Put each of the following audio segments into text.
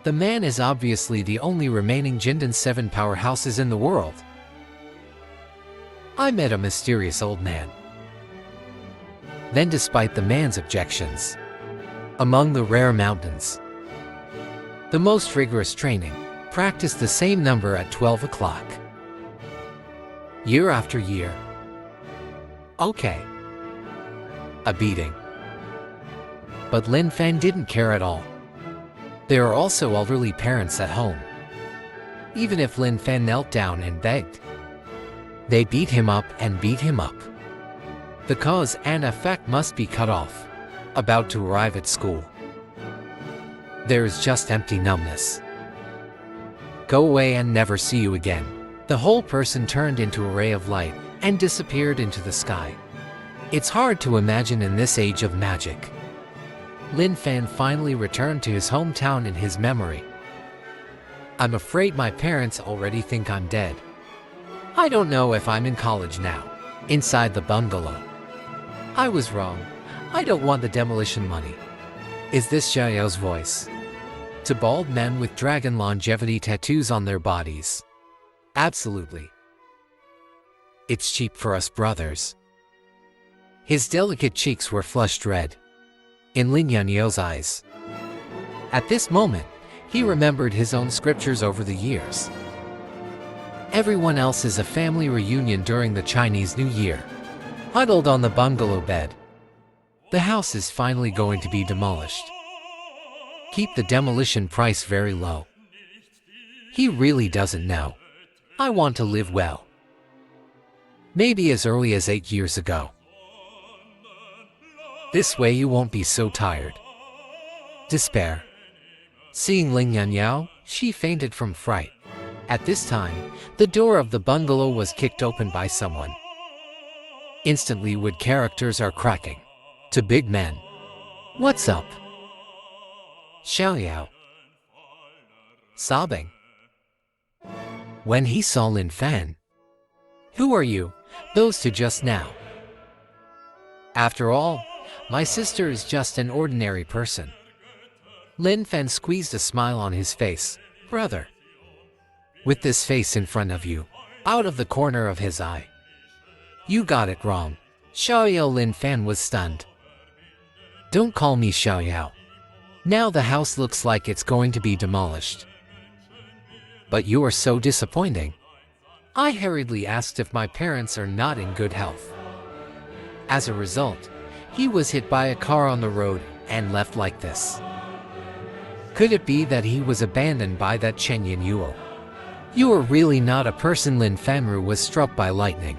The man is obviously the only remaining Jindan 7 powerhouses in the world. I met a mysterious old man. Then, despite the man's objections, among the rare mountains, the most rigorous training, practiced the same number at 12 o'clock. Year after year. Okay. A beating. But Lin Fan didn't care at all. There are also elderly parents at home. Even if Lin Fan knelt down and begged, they beat him up and beat him up. The cause and effect must be cut off. About to arrive at school, there is just empty numbness. Go away and never see you again. The whole person turned into a ray of light and disappeared into the sky. It's hard to imagine in this age of magic. Lin Fan finally returned to his hometown in his memory. I'm afraid my parents already think I'm dead. I don't know if I'm in college now. Inside the bungalow. I was wrong. I don't want the demolition money. Is this Xiaoyao's voice? To bald men with dragon longevity tattoos on their bodies. Absolutely. It's cheap for us brothers. His delicate cheeks were flushed red. In Lin Yanyao's eyes. At this moment, he remembered his own scriptures over the years. Everyone else is a family reunion during the Chinese New Year. Huddled on the bungalow bed. The house is finally going to be demolished. Keep the demolition price very low. He really doesn't know. I want to live well. Maybe as early as 8 years ago. This way you won't be so tired. Despair. Seeing Lin Yanyao, she fainted from fright. At this time, the door of the bungalow was kicked open by someone. Instantly wood characters are cracking. To big men. What's up? Xiaoyao. Sobbing. When he saw Lin Fan. Who are you? Those two just now. After all, my sister is just an ordinary person. Lin Fan squeezed a smile on his face. Brother. With this face in front of you. Out of the corner of his eye. You got it wrong. Xiaoyao. Lin Fan was stunned. Don't call me Xiaoyao. Now the house looks like it's going to be demolished. But you are so disappointing. I hurriedly asked if my parents are not in good health. As a result, he was hit by a car on the road and left like this. Could it be that he was abandoned by that Chen Yuo? You are really not a person. Lin Fanru was struck by lightning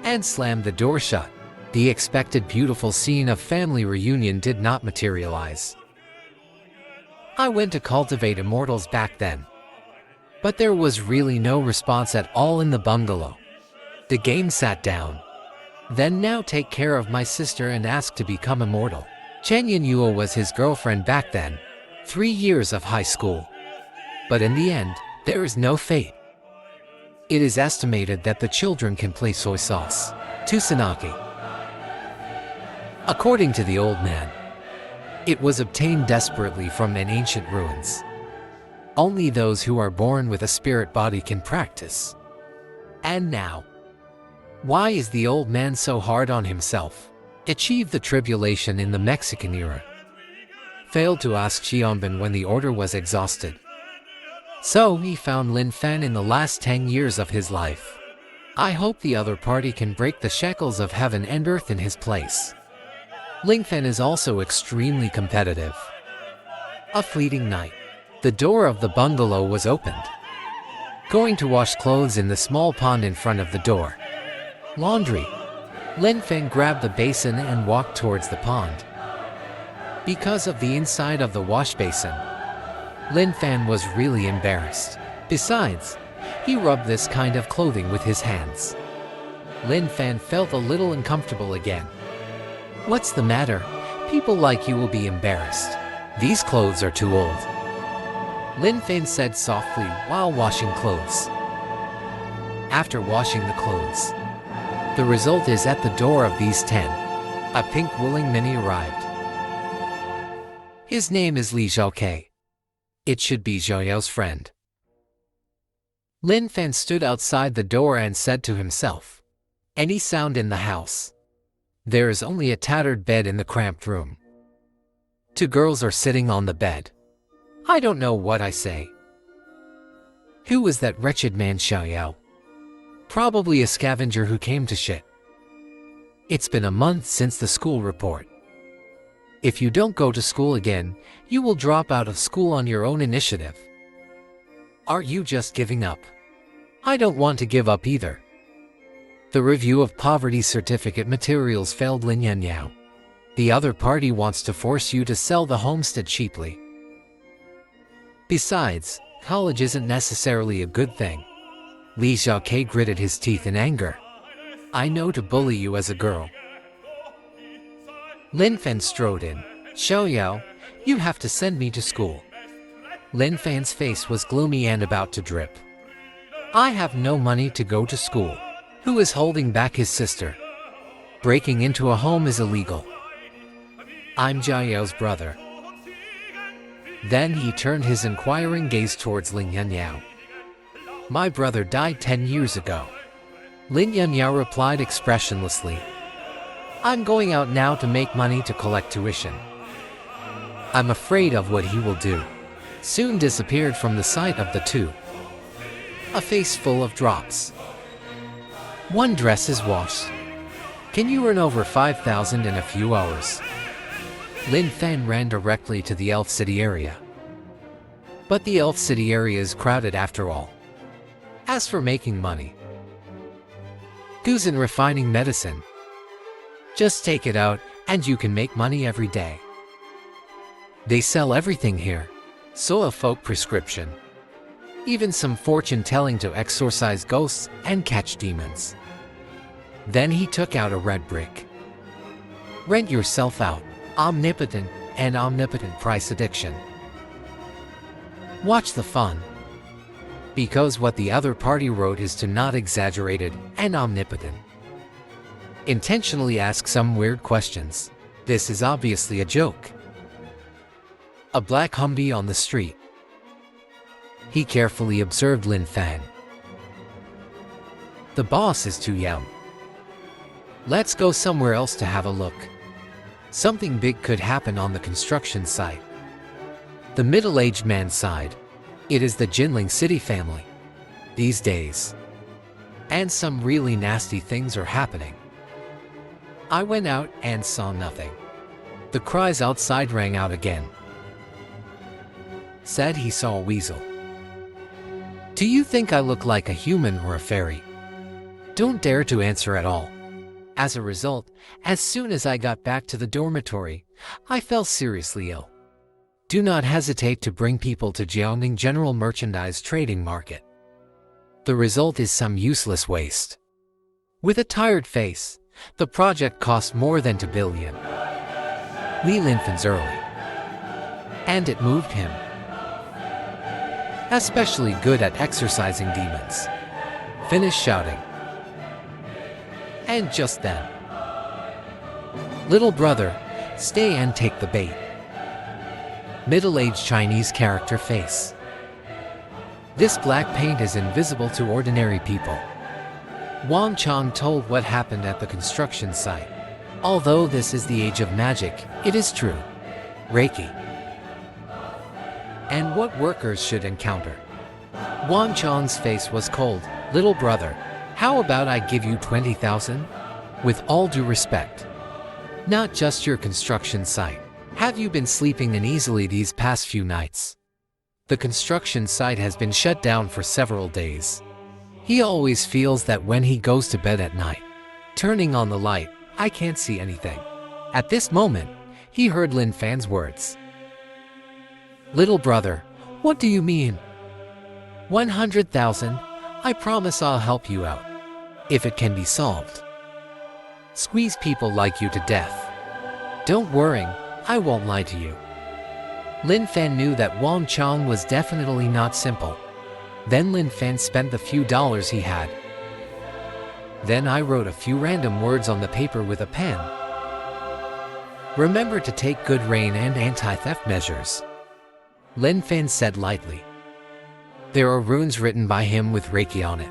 and slammed the door shut. The expected beautiful scene of family reunion did not materialize. I went to cultivate immortals back then. But there was really no response at all in the bungalow. The game sat down. Then now take care of my sister and ask to become immortal. Chen Yuo was his girlfriend back then. 3 years of high school. But in the end, there is no fate. It is estimated that the children can play soy sauce. Tusanaki. According to the old man, it was obtained desperately from an ancient ruins. Only those who are born with a spirit body can practice. And now, why is the old man so hard on himself? Achieved the tribulation in the Mexican era. Failed to ask Xiaobin when the order was exhausted. So he found Lin Fan in the last 10 years of his life. I hope the other party can break the shackles of heaven and earth in his place. Lin Fan is also extremely competitive. A fleeting night. The door of the bungalow was opened. Going to wash clothes in the small pond in front of the door. Laundry. Lin Fan grabbed the basin and walked towards the pond. Because of the inside of the wash basin, Lin Fan was really embarrassed. Besides, he rubbed this kind of clothing with his hands. Lin Fan felt a little uncomfortable again. What's the matter? People like you will be embarrassed. These clothes are too old. Lin Fan said softly while washing clothes. After washing the clothes, the result is at the door of these 10. A pink willing mini arrived. His name is Li Zhaokei. It should be Xiaoyao's friend. Lin Fan stood outside the door and said to himself, "Any sound in the house? There is only a tattered bed in the cramped room. Two girls are sitting on the bed. I don't know what I say. Who was that wretched man Xiaoyao? Probably a scavenger who came to shit. It's been a month since the school report. If you don't go to school again, you will drop out of school on your own initiative. Are you just giving up? I don't want to give up either." The review of poverty certificate materials failed Lin Yanyao. The other party wants to force you to sell the homestead cheaply. Besides, college isn't necessarily a good thing. Li Xiaoke gritted his teeth in anger. "I know to bully you as a girl." Lin Fan strode in. "Xiaoyao, you have to send me to school." Lin Fan's face was gloomy and about to drip. "I have no money to go to school." Who is holding back his sister? Breaking into a home is illegal. I'm Xiaoyao's brother. Then he turned his inquiring gaze towards Lin Yanyao. "My brother died 10 years ago." Lin Yanyao replied expressionlessly. "I'm going out now to make money to collect tuition." I'm afraid of what he will do. Soon disappeared from the sight of the two. A face full of drops. One dress is washed. Can you earn over 5,000 in a few hours? Lin Fan ran directly to the Elf City area. But the Elf City area is crowded after all. As for making money, who's in refining medicine? Just take it out and you can make money every day. They sell everything here. So a folk prescription. Even some fortune telling to exorcise ghosts and catch demons. Then he took out a red brick. Rent yourself out. Omnipotent and omnipotent price addiction. Watch the fun. Because what the other party wrote is to not exaggerated and omnipotent. Intentionally ask some weird questions. This is obviously a joke. A black Humvee on the street. He carefully observed Lin Fan. The boss is too young. Let's go somewhere else to have a look. Something big could happen on the construction site. The middle-aged man sighed. It is the Jinling City family. These days. And some really nasty things are happening. I went out and saw nothing. The cries outside rang out again. Said he saw a weasel. Do you think I look like a human or a fairy? Don't dare to answer at all. As a result, as soon as I got back to the dormitory, I fell seriously ill. Do not hesitate to bring people to Jiangning General Merchandise Trading Market. The result is some useless waste. With a tired face, the project cost more than 2 billion. Li Linfan's early. And it moved him. Especially good at exorcising demons. Finished shouting. And just then, little brother, stay and take the bait. Middle-aged Chinese character face. This black paint is invisible to ordinary people. Wang Chang told what happened at the construction site. Although this is the age of magic, it is true. Reiki. And what workers should encounter. Wang Chang's face was cold. Little brother, how about I give you 20,000? With all due respect. Not just your construction site. Have you been sleeping in easily these past few nights? The construction site has been shut down for several days. He always feels that when he goes to bed at night, turning on the light, I can't see anything. At this moment, he heard Lin Fan's words. Little brother, what do you mean? 100,000? I promise I'll help you out. If it can be solved. Squeeze people like you to death. Don't worry, I won't lie to you. Lin Fan knew that Wang Chang was definitely not simple. Then Lin Fan spent the few dollars he had. Then I wrote a few random words on the paper with a pen. Remember to take good rain and anti-theft measures. Lin Fan said lightly. There are runes written by him with Reiki on it.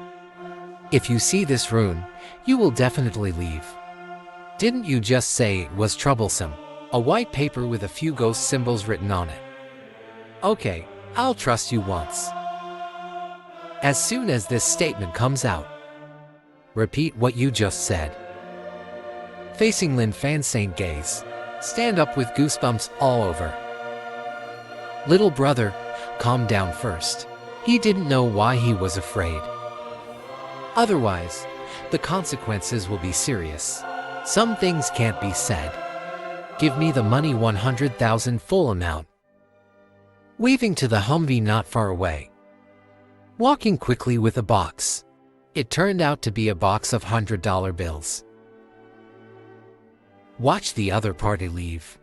If you see this rune, you will definitely leave. Didn't you just say it was troublesome? A white paper with a few ghost symbols written on it. Okay, I'll trust you once. As soon as this statement comes out, repeat what you just said. Facing Lin Fan's saint gaze, stand up with goosebumps all over. Little brother, calm down first. He didn't know why he was afraid. Otherwise, the consequences will be serious. Some things can't be said. Give me the money, 100,000 full amount. Waving to the Humvee not far away. Walking quickly with a box. It turned out to be a box of $100 bills. Watch the other party leave.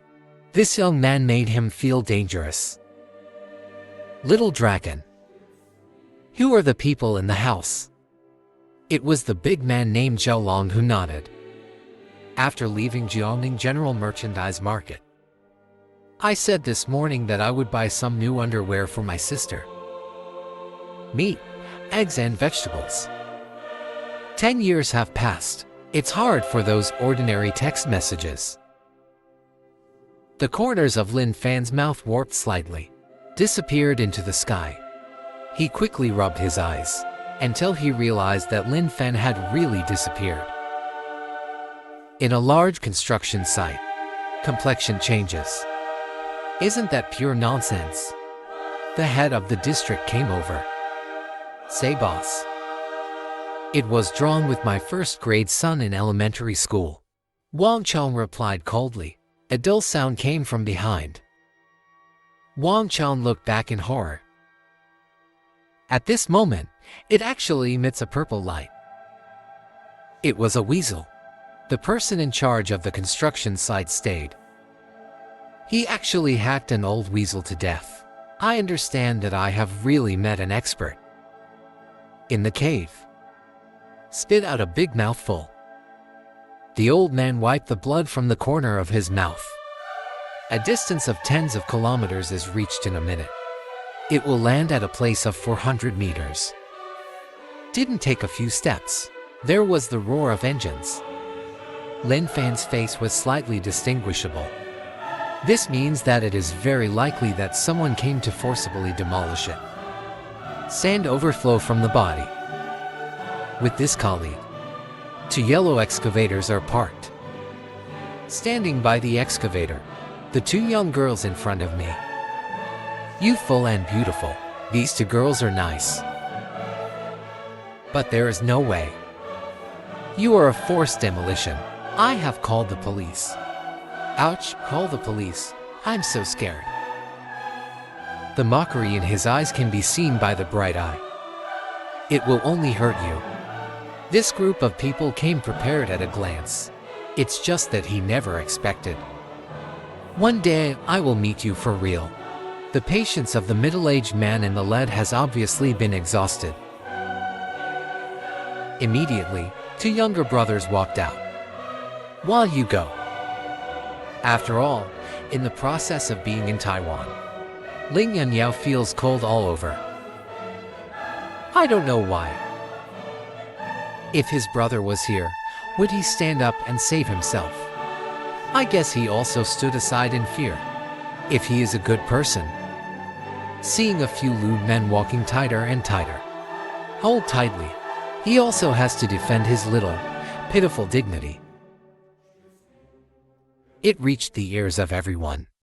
This young man made him feel dangerous. Little dragon. Who are the people in the house? It was the big man named Zhao Long who nodded. After leaving Jiangning General Merchandise Market, I said this morning that I would buy some new underwear for my sister. Meat, eggs and vegetables. 10 years have passed. It's hard for those ordinary text messages. The corners of Lin Fan's mouth warped slightly, disappeared into the sky. He quickly rubbed his eyes, until he realized that Lin Fan had really disappeared. In a large construction site, complexion changes. Isn't that pure nonsense? The head of the district came over. Say, boss. It was drawn with my first-grade son in elementary school. Wang Chong replied coldly. A dull sound came from behind. Wang Chong looked back in horror. At this moment, it actually emits a purple light. It was a weasel. The person in charge of the construction site stayed. He actually hacked an old weasel to death. I understand that I have really met an expert. In the cave. Spit out a big mouthful. The old man wiped the blood from the corner of his mouth. A distance of tens of kilometers is reached in a minute. It will land at a place of 400 meters. Didn't take a few steps. There was the roar of engines. Lin Fan's face was slightly distinguishable. This means that it is very likely that someone came to forcibly demolish it. Sand overflow from the body. With this colleague, 2 yellow excavators are parked. Standing by the excavator, the 2 young girls in front of me. Youthful and beautiful, these 2 girls are nice. But there is no way. You are a forced demolition. I have called the police. Ouch, call the police. I'm so scared. The mockery in his eyes can be seen by the bright eye. It will only hurt you. This group of people came prepared at a glance. It's just that he never expected. One day, I will meet you for real. The patience of the middle-aged man in the lead has obviously been exhausted. Immediately, 2 younger brothers walked out. While you go. After all, in the process of being in Taiwan, Ling Yanyao feels cold all over. I don't know why. If his brother was here, would he stand up and save himself? I guess he also stood aside in fear. If he is a good person. Seeing a few lewd men walking tighter and tighter. Hold tightly. He also has to defend his little, pitiful dignity. It reached the ears of everyone.